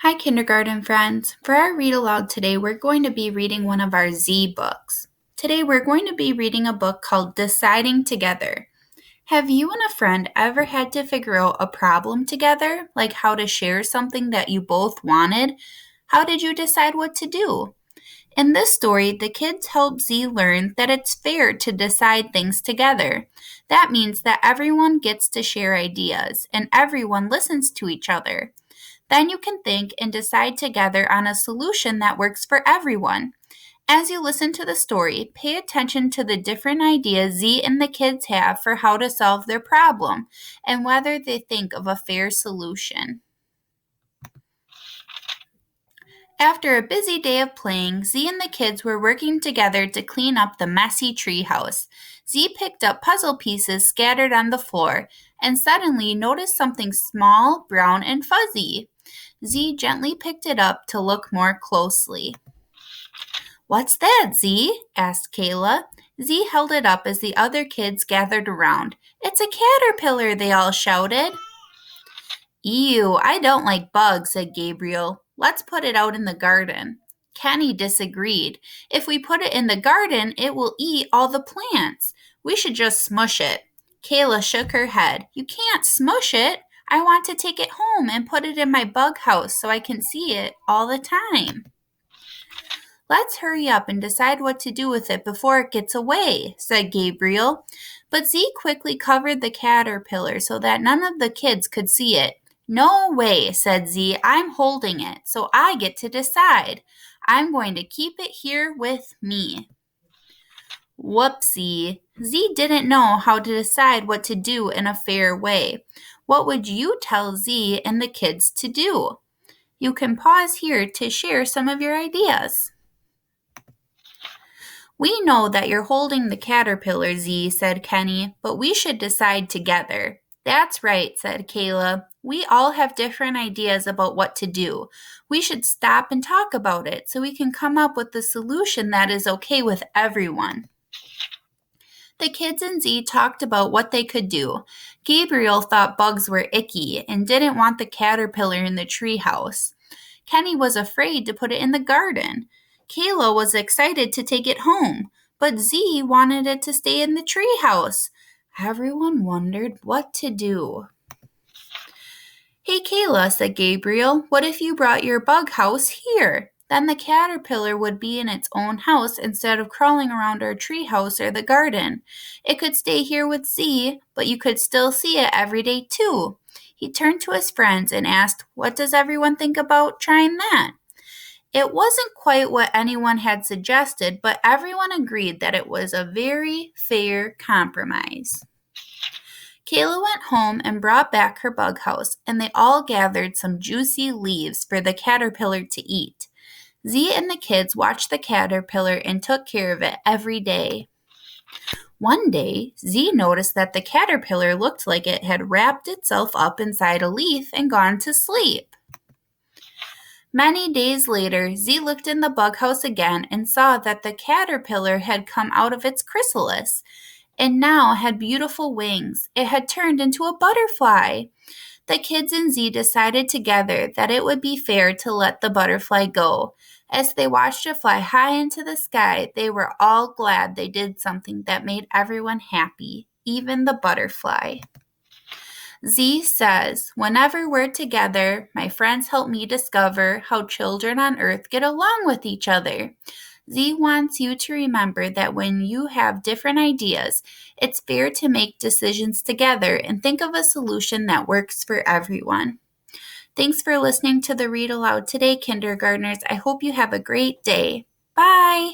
Hi, kindergarten friends. For our read aloud today, we're going to be reading one of our Z books. Today, we're going to be reading a book called Deciding Together. Have you and a friend ever had to figure out a problem together, like how to share something that you both wanted? How did you decide what to do? In this story, the kids help Z learn that it's fair to decide things together. That means that everyone gets to share ideas and everyone listens to each other. Then you can think and decide together on a solution that works for everyone. As you listen to the story, pay attention to the different ideas Z and the kids have for how to solve their problem and whether they think of a fair solution. After a busy day of playing, Z and the kids were working together to clean up the messy treehouse. Z picked up puzzle pieces scattered on the floor and suddenly noticed something small, brown, and fuzzy. Z gently picked it up to look more closely. "What's that, Z?" asked Kayla. Z held it up as the other kids gathered around. "It's a caterpillar," they all shouted. "Ew, I don't like bugs," said Gabriel. "Let's put it out in the garden." Kenny disagreed. "If we put it in the garden, it will eat all the plants. We should just smush it." Kayla shook her head. "You can't smush it. I want to take it home and put it in my bug house so I can see it all the time." "Let's hurry up and decide what to do with it before it gets away," said Gabriel. But Z quickly covered the caterpillar so that none of the kids could see it. "No way," said Z. "I'm holding it, so I get to decide. I'm going to keep it here with me." Whoopsie. Z didn't know how to decide what to do in a fair way. What would you tell Z and the kids to do? You can pause here to share some of your ideas. "We know that you're holding the caterpillar, Z," said Kenny, "but we should decide together." "That's right," said Kayla. "We all have different ideas about what to do. We should stop and talk about it so we can come up with a solution that is okay with everyone." The kids and Z talked about what they could do. Gabriel thought bugs were icky and didn't want the caterpillar in the treehouse. Kenny was afraid to put it in the garden. Kayla was excited to take it home, but Z wanted it to stay in the treehouse. Everyone wondered what to do. "Hey, Kayla," said Gabriel, "what if you brought your bug house here? Then the caterpillar would be in its own house instead of crawling around our treehouse or the garden. It could stay here with Z, but you could still see it every day too." He turned to his friends and asked, "What does everyone think about trying that?" It wasn't quite what anyone had suggested, but everyone agreed that it was a very fair compromise. Kayla went home and brought back her bug house, and they all gathered some juicy leaves for the caterpillar to eat. Z and the kids watched the caterpillar and took care of it every day. One day, Z noticed that the caterpillar looked like it had wrapped itself up inside a leaf and gone to sleep. Many days later, Z looked in the bug house again and saw that the caterpillar had come out of its chrysalis and now had beautiful wings. It had turned into a butterfly. The kids and Z decided together that it would be fair to let the butterfly go. As they watched it fly high into the sky, they were all glad they did something that made everyone happy, even the butterfly. Z says, "Whenever we're together, my friends help me discover how children on Earth get along with each other." Z wants you to remember that when you have different ideas, it's fair to make decisions together and think of a solution that works for everyone. Thanks for listening to the Read Aloud today, kindergartners. I hope you have a great day. Bye!